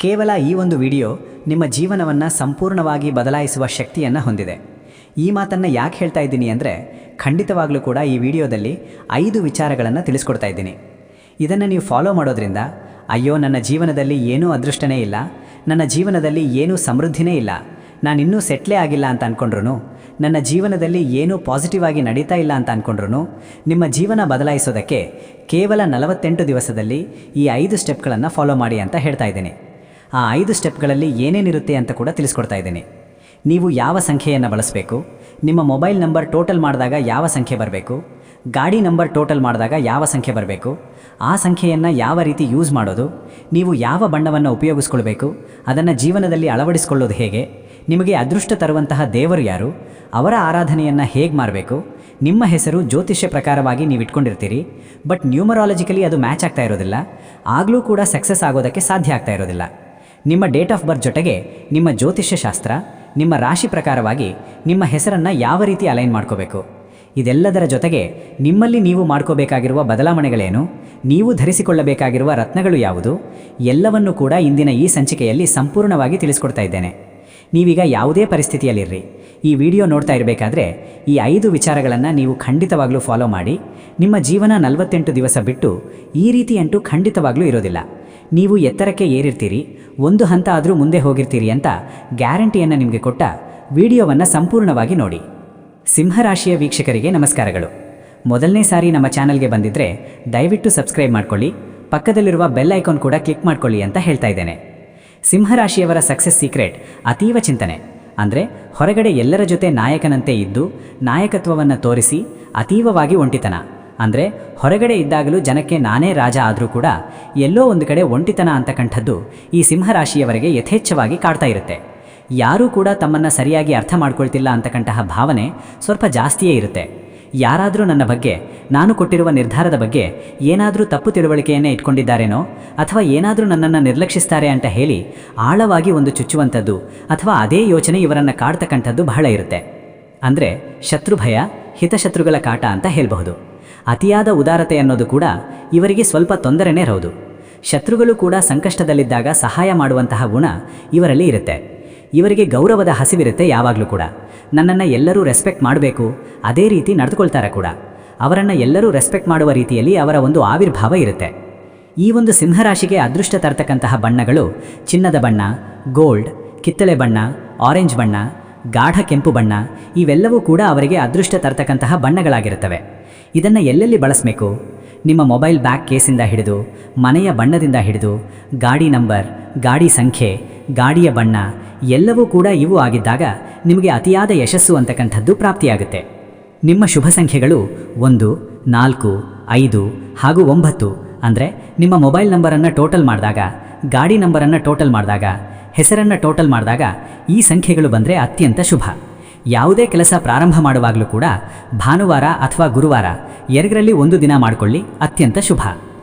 ಕೇವಲ ಈ ಒಂದು ವಿಡಿಯೋ ನಿಮ್ಮ ಜೀವನವನ್ನು ಸಂಪೂರ್ಣವಾಗಿ ಬದಲಾಯಿಸುವ ಶಕ್ತಿಯನ್ನು ಹೊಂದಿದೆ. ಈ ಮಾತನ್ನು ಯಾಕೆ ಹೇಳ್ತಾ ಇದ್ದೀನಿ ಅಂದರೆ, ಖಂಡಿತವಾಗ್ಲೂ ಕೂಡ ಈ ವಿಡಿಯೋದಲ್ಲಿ 5 ವಿಚಾರಗಳನ್ನು ತಿಳಿಸ್ಕೊಡ್ತಾ ಇದ್ದೀನಿ. ಇದನ್ನು ನೀವು ಫಾಲೋ ಮಾಡೋದ್ರಿಂದ, ಅಯ್ಯೋ ನನ್ನ ಜೀವನದಲ್ಲಿ ಏನೂ ಅದೃಷ್ಟನೇ ಇಲ್ಲ, ನನ್ನ ಜೀವನದಲ್ಲಿ ಏನೂ ಸಮೃದ್ಧಿನೇ ಇಲ್ಲ, ನಾನಿನ್ನೂ ಸೆಟ್ಲೇ ಆಗಿಲ್ಲ ಅಂತ ಅಂದ್ಕೊಂಡ್ರು, ನನ್ನ ಜೀವನದಲ್ಲಿ ಏನೂ ಪಾಸಿಟಿವ್ ಆಗಿ ನಡೀತಾ ಇಲ್ಲ ಅಂತ ಅಂದ್ಕೊಂಡ್ರು, ನಿಮ್ಮ ಜೀವನ ಬದಲಾಯಿಸೋದಕ್ಕೆ ಕೇವಲ 48 ದಿವಸದಲ್ಲಿ ಈ 5 ಸ್ಟೆಪ್ಗಳನ್ನು ಫಾಲೋ ಮಾಡಿ ಅಂತ ಹೇಳ್ತಾ ಇದ್ದೀನಿ. ಆ 5 ಸ್ಟೆಪ್ಗಳಲ್ಲಿ ಏನೇನಿರುತ್ತೆ ಅಂತ ಕೂಡ ತಿಳಿಸ್ಕೊಡ್ತಾ ಇದ್ದೀನಿ. ನೀವು ಯಾವ ಸಂಖ್ಯೆಯನ್ನು ಬಳಸಬೇಕು, ನಿಮ್ಮ ಮೊಬೈಲ್ ನಂಬರ್ ಟೋಟಲ್ ಮಾಡಿದಾಗ ಯಾವ ಸಂಖ್ಯೆ ಬರಬೇಕು, ಗಾಡಿ ನಂಬರ್ ಟೋಟಲ್ ಮಾಡಿದಾಗ ಯಾವ ಸಂಖ್ಯೆ ಬರಬೇಕು, ಆ ಸಂಖ್ಯೆಯನ್ನು ಯಾವ ರೀತಿ ಯೂಸ್ ಮಾಡೋದು, ನೀವು ಯಾವ ಬಣ್ಣವನ್ನು ಉಪಯೋಗಿಸ್ಕೊಳ್ಬೇಕು, ಅದನ್ನು ಜೀವನದಲ್ಲಿ ಅಳವಡಿಸಿಕೊಳ್ಳೋದು ಹೇಗೆ, ನಿಮಗೆ ಅದೃಷ್ಟ ತರುವಂತಹ ದೇವರು ಯಾರು, ಅವರ ಆರಾಧನೆಯನ್ನು ಹೇಗೆ ಮಾಡಬೇಕು, ನಿಮ್ಮ ಹೆಸರು ಜ್ಯೋತಿಷ್ಯ ಪ್ರಕಾರವಾಗಿ ನೀವು ಇಟ್ಕೊಂಡಿರ್ತೀರಿ, ಬಟ್ ನ್ಯೂಮರಾಲಜಿಕಲಿ ಅದು ಮ್ಯಾಚ್ ಆಗ್ತಾ ಇರೋದಿಲ್ಲ, ಆಗಲೂ ಕೂಡ ಸಕ್ಸಸ್ ಆಗೋದಕ್ಕೆ ಸಾಧ್ಯ ಆಗ್ತಾ ಇರೋದಿಲ್ಲ. ನಿಮ್ಮ ಡೇಟ್ ಆಫ್ ಬರ್ತ್ ಜೊತೆಗೆ ನಿಮ್ಮ ಜ್ಯೋತಿಷ್ಯ ಶಾಸ್ತ್ರ, ನಿಮ್ಮ ರಾಶಿ ಪ್ರಕಾರವಾಗಿ ನಿಮ್ಮ ಹೆಸರನ್ನು ಯಾವ ರೀತಿ ಅಲೈನ್ ಮಾಡ್ಕೋಬೇಕು, ಇದೆಲ್ಲದರ ಜೊತೆಗೆ ನಿಮ್ಮಲ್ಲಿ ನೀವು ಮಾಡ್ಕೋಬೇಕಾಗಿರುವ ಬದಲಾವಣೆಗಳೇನು, ನೀವು ಧರಿಸಿಕೊಳ್ಳಬೇಕಾಗಿರುವ ರತ್ನಗಳು ಯಾವುದು, ಎಲ್ಲವನ್ನೂ ಕೂಡ ಇಂದಿನ ಈ ಸಂಚಿಕೆಯಲ್ಲಿ ಸಂಪೂರ್ಣವಾಗಿ ತಿಳಿಸ್ಕೊಡ್ತಾ ಇದ್ದೇನೆ. ನೀವೀಗ ಯಾವುದೇ ಪರಿಸ್ಥಿತಿಯಲ್ಲಿರ್ರಿ, ಈ ವಿಡಿಯೋ ನೋಡ್ತಾ ಇರಬೇಕಾದ್ರೆ ಈ 5 ವಿಚಾರಗಳನ್ನು ನೀವು ಖಂಡಿತವಾಗ್ಲೂ ಫಾಲೋ ಮಾಡಿ. ನಿಮ್ಮ ಜೀವನ 48 ದಿವಸ ಬಿಟ್ಟು ಈ ರೀತಿ ಅಂಟು ಖಂಡಿತವಾಗ್ಲೂ ಇರೋದಿಲ್ಲ. ನೀವು ಎತ್ತರಕ್ಕೆ ಏರಿರ್ತೀರಿ, ಒಂದು ಹಂತ ಆದರೂ ಮುಂದೆ ಹೋಗಿರ್ತೀರಿ ಅಂತ ಗ್ಯಾರಂಟಿಯನ್ನು ನಿಮಗೆ ಕೊಟ್ಟ ವಿಡಿಯೋವನ್ನು ಸಂಪೂರ್ಣವಾಗಿ ನೋಡಿ. ಸಿಂಹರಾಶಿಯ ವೀಕ್ಷಕರಿಗೆ ನಮಸ್ಕಾರಗಳು. ಮೊದಲನೇ ಸಾರಿ ನಮ್ಮ ಚಾನಲ್ಗೆ ಬಂದಿದ್ದರೆ ದಯವಿಟ್ಟು ಸಬ್ಸ್ಕ್ರೈಬ್ ಮಾಡ್ಕೊಳ್ಳಿ, ಪಕ್ಕದಲ್ಲಿರುವ ಬೆಲ್ ಐಕಾನ್ ಕೂಡ ಕ್ಲಿಕ್ ಮಾಡ್ಕೊಳ್ಳಿ ಅಂತ ಹೇಳ್ತಾ ಇದ್ದೇನೆ. ಸಿಂಹರಾಶಿಯವರ ಸಕ್ಸಸ್ ಸೀಕ್ರೆಟ್ ಅತೀವ ಚಿಂತನೆ. ಅಂದರೆ ಹೊರಗಡೆ ಎಲ್ಲರ ಜೊತೆ ನಾಯಕನಂತೆ ಇದ್ದು ನಾಯಕತ್ವವನ್ನು ತೋರಿಸಿ ಅತೀವವಾಗಿ ಒಂಟಿತನ. ಅಂದರೆ ಹೊರಗಡೆ ಇದ್ದಾಗಲೂ ಜನಕ್ಕೆ ನಾನೇ ರಾಜ ಆದರೂ ಕೂಡ ಎಲ್ಲೋ ಒಂದು ಕಡೆ ಒಂಟಿತನ ಅಂತಕ್ಕಂಥದ್ದು ಈ ಸಿಂಹರಾಶಿಯವರಿಗೆ ಯಥೇಚ್ಛವಾಗಿ ಕಾಡ್ತಾ ಇರುತ್ತೆ. ಯಾರೂ ಕೂಡ ತಮ್ಮನ್ನು ಸರಿಯಾಗಿ ಅರ್ಥ ಮಾಡ್ಕೊಳ್ತಿಲ್ಲ ಅಂತಕ್ಕಂತಹ ಭಾವನೆ ಸ್ವಲ್ಪ ಜಾಸ್ತಿಯೇ ಇರುತ್ತೆ. ಯಾರಾದರೂ ನನ್ನ ಬಗ್ಗೆ, ನಾನು ಕೊಟ್ಟಿರುವ ನಿರ್ಧಾರದ ಬಗ್ಗೆ ಏನಾದರೂ ತಪ್ಪು ತಿಳುವಳಿಕೆಯನ್ನೇ ಇಟ್ಕೊಂಡಿದ್ದಾರೇನೋ, ಅಥವಾ ಏನಾದರೂ ನನ್ನನ್ನು ನಿರ್ಲಕ್ಷಿಸ್ತಾರೆ ಅಂತ ಹೇಳಿ ಆಳವಾಗಿ ಒಂದು ಚುಚ್ಚುವಂಥದ್ದು ಅಥವಾ ಅದೇ ಯೋಚನೆ ಇವರನ್ನು ಕಾಡ್ತಕ್ಕಂಥದ್ದು ಬಹಳ ಇರುತ್ತೆ. ಅಂದರೆ ಶತ್ರುಭಯ, ಹಿತಶತ್ರುಗಳ ಕಾಟ ಅಂತ ಹೇಳಬಹುದು. ಅತಿಯಾದ ಉದಾರತೆ ಅನ್ನೋದು ಕೂಡ ಇವರಿಗೆ ಸ್ವಲ್ಪ ತೊಂದರೆನೇ ಹೌದು. ಶತ್ರುಗಳು ಕೂಡ ಸಂಕಷ್ಟದಲ್ಲಿದ್ದಾಗ ಸಹಾಯ ಮಾಡುವಂತಹ ಗುಣ ಇವರಲ್ಲಿ ಇರುತ್ತೆ. ಇವರಿಗೆ ಗೌರವದ ಹಸಿವಿರುತ್ತೆ ಯಾವಾಗಲೂ ಕೂಡ. ನನ್ನನ್ನು ಎಲ್ಲರೂ ರೆಸ್ಪೆಕ್ಟ್ ಮಾಡಬೇಕು, ಅದೇ ರೀತಿ ನಡೆದುಕೊಳ್ತಾರೆ ಕೂಡ. ಅವರನ್ನು ಎಲ್ಲರೂ ರೆಸ್ಪೆಕ್ಟ್ ಮಾಡುವ ರೀತಿಯಲ್ಲಿ ಅವರ ಒಂದು ಆವಿರ್ಭಾವ ಇರುತ್ತೆ. ಈ ಒಂದು ಸಿಂಹರಾಶಿಗೆ ಅದೃಷ್ಟ ತರ್ತಕ್ಕಂತಹ ಬಣ್ಣಗಳು ಚಿನ್ನದ ಬಣ್ಣ, ಗೋಲ್ಡ್, ಕಿತ್ತಳೆ ಬಣ್ಣ, ಆರೆಂಜ್ ಬಣ್ಣ, ಗಾಢ ಕೆಂಪು ಬಣ್ಣ, ಇವೆಲ್ಲವೂ ಕೂಡ ಅವರಿಗೆ ಅದೃಷ್ಟ ತರ್ತಕ್ಕಂತಹ ಬಣ್ಣಗಳಾಗಿರುತ್ತವೆ. ಇದನ್ನು ಎಲ್ಲೆಲ್ಲಿ ಬಳಸಬೇಕು? ನಿಮ್ಮ ಮೊಬೈಲ್ ಬ್ಯಾಗ್ ಕೇಸಿಂದ ಹಿಡಿದು, ಮನೆಯ ಬಣ್ಣದಿಂದ ಹಿಡಿದು, ಗಾಡಿ ನಂಬರ್, ಗಾಡಿ ಸಂಖ್ಯೆ, ಗಾಡಿಯ ಬಣ್ಣ ಎಲ್ಲವೂ ಕೂಡ ಇವು ಆಗಿದ್ದಾಗ ನಿಮಗೆ ಅತಿಯಾದ ಯಶಸ್ಸು ಅಂತಕ್ಕಂಥದ್ದು ಪ್ರಾಪ್ತಿಯಾಗುತ್ತೆ. ನಿಮ್ಮ ಶುಭ ಸಂಖ್ಯೆಗಳು 1, 4, 5 ಹಾಗೂ 9. ಅಂದರೆ ನಿಮ್ಮ ಮೊಬೈಲ್ ನಂಬರನ್ನು ಟೋಟಲ್ ಮಾಡಿದಾಗ, ಗಾಡಿ ನಂಬರನ್ನು ಟೋಟಲ್ ಮಾಡಿದಾಗ, ಹೆಸರನ್ನು ಟೋಟಲ್ ಮಾಡಿದಾಗ ಈ ಸಂಖ್ಯೆಗಳು ಬಂದರೆ ಅತ್ಯಂತ ಶುಭ. ಯಾವುದೇ ಕೆಲಸ ಪ್ರಾರಂಭ ಮಾಡುವಾಗಲೂ ಕೂಡ ಭಾನುವಾರ ಅಥವಾ ಗುರುವಾರ ಎರಡರಲ್ಲಿ ಒಂದು ದಿನ ಮಾಡಿಕೊಳ್ಳಿ, ಅತ್ಯಂತ ಶುಭ.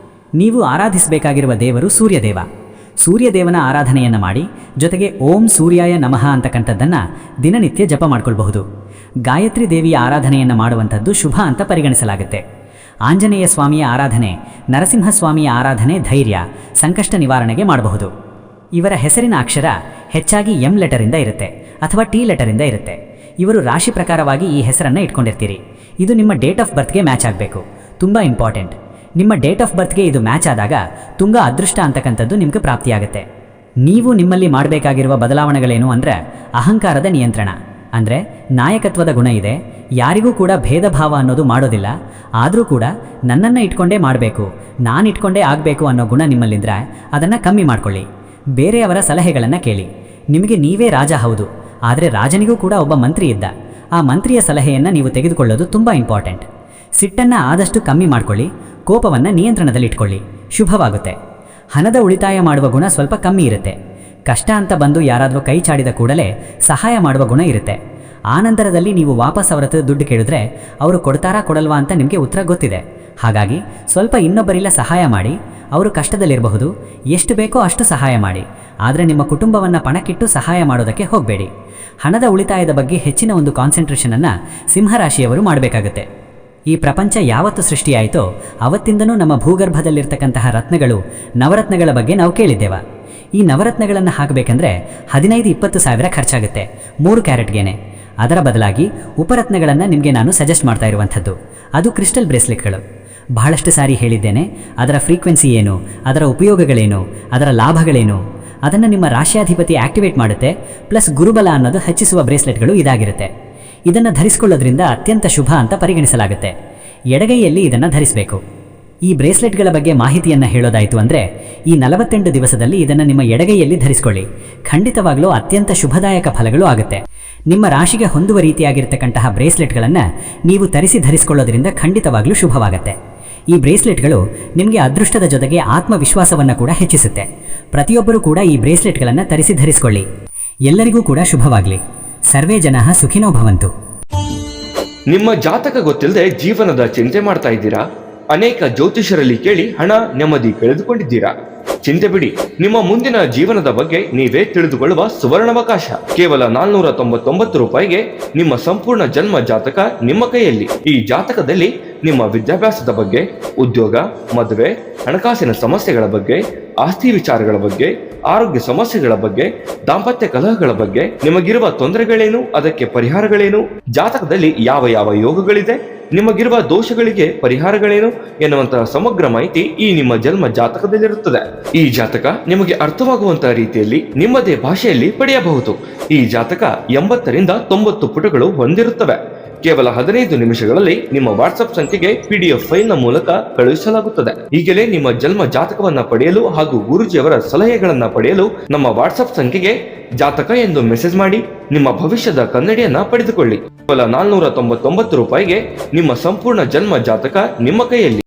ನೀವು ಆರಾಧಿಸಬೇಕಾಗಿರುವ ದೇವರು ಸೂರ್ಯದೇವ. ಸೂರ್ಯದೇವನ ಆರಾಧನೆಯನ್ನು ಮಾಡಿ, ಜೊತೆಗೆ ಓಂ ಸೂರ್ಯಾಯ ನಮಃ ಅಂತಕ್ಕಂಥದ್ದನ್ನು ದಿನನಿತ್ಯ ಜಪ ಮಾಡ್ಕೊಳ್ಬಹುದು. ಗಾಯತ್ರಿ ದೇವಿಯ ಆರಾಧನೆಯನ್ನು ಮಾಡುವಂಥದ್ದು ಶುಭ ಅಂತ ಪರಿಗಣಿಸಲಾಗುತ್ತೆ. ಆಂಜನೇಯ ಸ್ವಾಮಿಯ ಆರಾಧನೆ, ನರಸಿಂಹಸ್ವಾಮಿಯ ಆರಾಧನೆ ಧೈರ್ಯ, ಸಂಕಷ್ಟ ನಿವಾರಣೆಗೆ ಮಾಡಬಹುದು. ಇವರ ಹೆಸರಿನ ಅಕ್ಷರ ಹೆಚ್ಚಾಗಿ ಎಂ ಲೆಟರಿಂದ ಇರುತ್ತೆ ಅಥವಾ ಟಿ ಲೆಟರಿಂದ ಇರುತ್ತೆ. ಇವರು ರಾಶಿ ಪ್ರಕಾರವಾಗಿ ಈ ಹೆಸರನ್ನು ಇಟ್ಕೊಂಡಿರ್ತೀರಿ. ಇದು ನಿಮ್ಮ ಡೇಟ್ ಆಫ್ ಬರ್ತ್ಗೆ ಮ್ಯಾಚ್ ಆಗಬೇಕು, ತುಂಬ ಇಂಪಾರ್ಟೆಂಟ್. ನಿಮ್ಮ ಡೇಟ್ ಆಫ್ ಬರ್ತ್ಗೆ ಇದು ಮ್ಯಾಚ್ ಆದಾಗ ತುಂಬ ಅದೃಷ್ಟ ಅಂತಕ್ಕಂಥದ್ದು ನಿಮಗೆ ಪ್ರಾಪ್ತಿಯಾಗುತ್ತೆ. ನೀವು ನಿಮ್ಮಲ್ಲಿ ಮಾಡಬೇಕಾಗಿರುವ ಬದಲಾವಣೆಗಳೇನು ಅಂದರೆ ಅಹಂಕಾರದ ನಿಯಂತ್ರಣ. ಅಂದರೆ ನಾಯಕತ್ವದ ಗುಣ ಇದೆ, ಯಾರಿಗೂ ಕೂಡ ಭೇದ ಭಾವ ಅನ್ನೋದು ಮಾಡೋದಿಲ್ಲ, ಆದರೂ ಕೂಡ ನನ್ನನ್ನು ಇಟ್ಕೊಂಡೇ ಮಾಡಬೇಕು, ನಾನು ಇಟ್ಕೊಂಡೇ ಆಗಬೇಕು ಅನ್ನೋ ಗುಣ ನಿಮ್ಮಲ್ಲಿಂದ್ರೆ ಅದನ್ನು ಕಮ್ಮಿ ಮಾಡ್ಕೊಳ್ಳಿ. ಬೇರೆಯವರ ಸಲಹೆಗಳನ್ನು ಕೇಳಿ. ನಿಮಗೆ ನೀವೇ ರಾಜ ಹೌದು, ಆದರೆ ರಾಜನಿಗೂ ಕೂಡ ಒಬ್ಬ ಮಂತ್ರಿ ಇದ್ದ. ಆ ಮಂತ್ರಿಯ ಸಲಹೆಯನ್ನು ನೀವು ತೆಗೆದುಕೊಳ್ಳೋದು ತುಂಬ ಇಂಪಾರ್ಟೆಂಟ್. ಸಿಟ್ಟನ್ನು ಆದಷ್ಟು ಕಮ್ಮಿ ಮಾಡ್ಕೊಳ್ಳಿ, ಕೋಪವನ್ನು ನಿಯಂತ್ರಣದಲ್ಲಿಟ್ಕೊಳ್ಳಿ, ಶುಭವಾಗುತ್ತೆ. ಹಣದ ಉಳಿತಾಯ ಮಾಡುವ ಗುಣ ಸ್ವಲ್ಪ ಕಮ್ಮಿ ಇರುತ್ತೆ. ಕಷ್ಟ ಅಂತ ಬಂದು ಯಾರಾದರೂ ಕೈ ಚಾಡಿದ ಕೂಡಲೇ ಸಹಾಯ ಮಾಡುವ ಗುಣ ಇರುತ್ತೆ. ಆನಂತರದಲ್ಲಿ ನೀವು ವಾಪಸ್ ಅವರ ಹತ್ರ ದುಡ್ಡು ಕೇಳಿದ್ರೆ ಅವರು ಕೊಡ್ತಾರಾ ಕೊಡಲ್ವಾ ಅಂತ ನಿಮಗೆ ಉತ್ತರ ಗೊತ್ತಿದೆ. ಹಾಗಾಗಿ ಸ್ವಲ್ಪ ಇನ್ನೊಬ್ಬರಿಲ್ಲ ಸಹಾಯ ಮಾಡಿ. ಅವರು ಕಷ್ಟದಲ್ಲಿರಬಹುದು, ಎಷ್ಟು ಬೇಕೋ ಅಷ್ಟು ಸಹಾಯ ಮಾಡಿ, ಆದರೆ ನಿಮ್ಮ ಕುಟುಂಬವನ್ನು ಪಣಕ್ಕಿಟ್ಟು ಸಹಾಯ ಮಾಡೋದಕ್ಕೆ ಹೋಗಬೇಡಿ. ಹಣದ ಉಳಿತಾಯದ ಬಗ್ಗೆ ಹೆಚ್ಚಿನ ಒಂದು ಕಾನ್ಸಂಟ್ರೇಷನನ್ನು ಸಿಂಹರಾಶಿಯವರು ಮಾಡಬೇಕಾಗುತ್ತೆ. ಈ ಪ್ರಪಂಚ ಯಾವತ್ತು ಸೃಷ್ಟಿಯಾಯಿತೋ ಅವತ್ತಿಂದನೂ ನಮ್ಮ ಭೂಗರ್ಭದಲ್ಲಿರ್ತಕ್ಕಂತಹ ರತ್ನಗಳು, ನವರತ್ನಗಳ ಬಗ್ಗೆ ನಾವು ಕೇಳಿದ್ದೇವೆ. ಈ ನವರತ್ನಗಳನ್ನು ಹಾಕಬೇಕಂದ್ರೆ 15-20 ಸಾವಿರ ಖರ್ಚಾಗುತ್ತೆ 3 ಕ್ಯಾರೆಟ್ಗೇನೆ. ಅದರ ಬದಲಾಗಿ ಉಪರತ್ನಗಳನ್ನು ನಿಮಗೆ ನಾನು ಸಜೆಸ್ಟ್ ಮಾಡ್ತಾ ಇರುವಂಥದ್ದು ಅದು ಕ್ರಿಸ್ಟಲ್ ಬ್ರೇಸ್ಲೆಟ್ಗಳು. ಬಹಳಷ್ಟು ಸಾರಿ ಹೇಳಿದ್ದೇನೆ, ಅದರ ಫ್ರೀಕ್ವೆನ್ಸಿ ಏನು, ಅದರ ಉಪಯೋಗಗಳೇನು, ಅದರ ಲಾಭಗಳೇನು, ಅದನ್ನು ನಿಮ್ಮ ರಾಶಿಯಾಧಿಪತಿ ಆಕ್ಟಿವೇಟ್ ಮಾಡುತ್ತೆ. ಪ್ಲಸ್ ಗುರುಬಲ ಅನ್ನೋದು ಹೆಚ್ಚಿಸುವ ಬ್ರೇಸ್ಲೆಟ್ಗಳು ಇದಾಗಿರುತ್ತೆ. ಇದನ್ನು ಧರಿಸಿಕೊಳ್ಳೋದ್ರಿಂದ ಅತ್ಯಂತ ಶುಭ ಅಂತ ಪರಿಗಣಿಸಲಾಗುತ್ತೆ. ಎಡಗೈಯಲ್ಲಿ ಇದನ್ನು ಧರಿಸಬೇಕು. ಈ ಬ್ರೇಸ್ಲೆಟ್ಗಳ ಬಗ್ಗೆ ಮಾಹಿತಿಯನ್ನು ಹೇಳೋದಾಯಿತು ಅಂದರೆ, ಈ 48 ದಿವಸದಲ್ಲಿ ಇದನ್ನು ನಿಮ್ಮ ಎಡಗೈಯಲ್ಲಿ ಧರಿಸಿಕೊಳ್ಳಿ. ಖಂಡಿತವಾಗಲೂ ಅತ್ಯಂತ ಶುಭದಾಯಕ ಫಲಗಳು ಆಗುತ್ತೆ. ನಿಮ್ಮ ರಾಶಿಗೆ ಹೊಂದುವ ರೀತಿಯಾಗಿರ್ತಕ್ಕಂತಹ ಬ್ರೇಸ್ಲೆಟ್ಗಳನ್ನು ನೀವು ಧರಿಸಿಕೊಳ್ಳೋದ್ರಿಂದ ಖಂಡಿತವಾಗಲೂ ಶುಭವಾಗುತ್ತೆ. ಈ ಬ್ರೇಸ್ಲೆಟ್ಗಳು ನಿಮಗೆ ಅದೃಷ್ಟದ ಜೊತೆಗೆ ಆತ್ಮವಿಶ್ವಾಸವನ್ನು ಕೂಡ ಹೆಚ್ಚಿಸುತ್ತೆ. ಪ್ರತಿಯೊಬ್ಬರೂ ಕೂಡ ಈ ಬ್ರೇಸ್ಲೆಟ್ಗಳನ್ನು ಧರಿಸಿಕೊಳ್ಳಿ. ಎಲ್ಲರಿಗೂ ಕೂಡ ಶುಭವಾಗಲಿ. ಸರ್ವೇ ಜನಃ ಸುಖಿನೋ ಭವಂತು. ನಿಮ್ಮ ಜಾತಕ ಗೊತ್ತಿಲ್ಲದೆ ಜೀವನದ ಚಿಂತೆ ಮಾಡ್ತಾ ಇದ್ದೀರಾ? ಅನೇಕ ಜ್ಯೋತಿಷರಲ್ಲಿ ಕೇಳಿ ಹಣ ನೆಮ್ಮದಿ ಕಳೆದುಕೊಂಡಿದ್ದೀರಾ? ಚಿಂತೆ ಬಿಡಿ, ನಿಮ್ಮ ಮುಂದಿನ ಜೀವನದ ಬಗ್ಗೆ ನೀವೇ ತಿಳಿದುಕೊಳ್ಳುವ ಸುವರ್ಣಾವಕಾಶ. ಕೇವಲ 499 ರೂಪಾಯಿಗೆ ನಿಮ್ಮ ಸಂಪೂರ್ಣ ಜನ್ಮ ಜಾತಕ ನಿಮ್ಮ ಕೈಯಲ್ಲಿ. ಈ ಜಾತಕದಲ್ಲಿ ನಿಮ್ಮ ವಿದ್ಯಾಭ್ಯಾಸದ ಬಗ್ಗೆ, ಉದ್ಯೋಗ, ಮದುವೆ, ಹಣಕಾಸಿನ ಸಮಸ್ಯೆಗಳ ಬಗ್ಗೆ, ಆಸ್ತಿ ವಿಚಾರಗಳ ಬಗ್ಗೆ, ಆರೋಗ್ಯ ಸಮಸ್ಯೆಗಳ ಬಗ್ಗೆ, ದಾಂಪತ್ಯ ಕಲಹಗಳ ಬಗ್ಗೆ, ನಿಮಗಿರುವ ತೊಂದರೆಗಳೇನು, ಅದಕ್ಕೆ ಪರಿಹಾರಗಳೇನು, ಜಾತಕದಲ್ಲಿ ಯಾವ ಯಾವ ಯೋಗಗಳಿದೆ, ನಿಮಗಿರುವ ದೋಷಗಳಿಗೆ ಪರಿಹಾರಗಳೇನು ಎನ್ನುವಂತಹ ಸಮಗ್ರ ಮಾಹಿತಿ ಈ ನಿಮ್ಮ ಜನ್ಮ ಜಾತಕದಲ್ಲಿರುತ್ತದೆ. ಈ ಜಾತಕ ನಿಮಗೆ ಅರ್ಥವಾಗುವಂತಹ ರೀತಿಯಲ್ಲಿ ನಿಮ್ಮದೇ ಭಾಷೆಯಲ್ಲಿ ಪಡೆಯಬಹುದು. ಈ ಜಾತಕ 80ರಿಂದ 90 ಪುಟಗಳು ಹೊಂದಿರುತ್ತವೆ. ಕೇವಲ 15 ನಿಮಿಷಗಳಲ್ಲಿ ನಿಮ್ಮ ವಾಟ್ಸ್ಆಪ್ ಸಂಖ್ಯೆಗೆ PDF ಫೈಲ್ನ ಮೂಲಕ ಕಳುಹಿಸಲಾಗುತ್ತದೆ. ಈಗಲೇ ನಿಮ್ಮ ಜನ್ಮ ಜಾತಕವನ್ನ ಪಡೆಯಲು ಹಾಗೂ ಗುರುಜಿಯವರ ಸಲಹೆಗಳನ್ನ ಪಡೆಯಲು ನಮ್ಮ ವಾಟ್ಸ್ಆಪ್ ಸಂಖ್ಯೆಗೆ ಜಾತಕ ಎಂದು ಮೆಸೇಜ್ ಮಾಡಿ ನಿಮ್ಮ ಭವಿಷ್ಯದ ಕನ್ನಡಿಯನ್ನ ಪಡೆದುಕೊಳ್ಳಿ. ಕೇವಲ 499 ರೂಪಾಯಿಗೆ ನಿಮ್ಮ ಸಂಪೂರ್ಣ ಜನ್ಮ ಜಾತಕ ನಿಮ್ಮ ಕೈಯಲ್ಲಿ.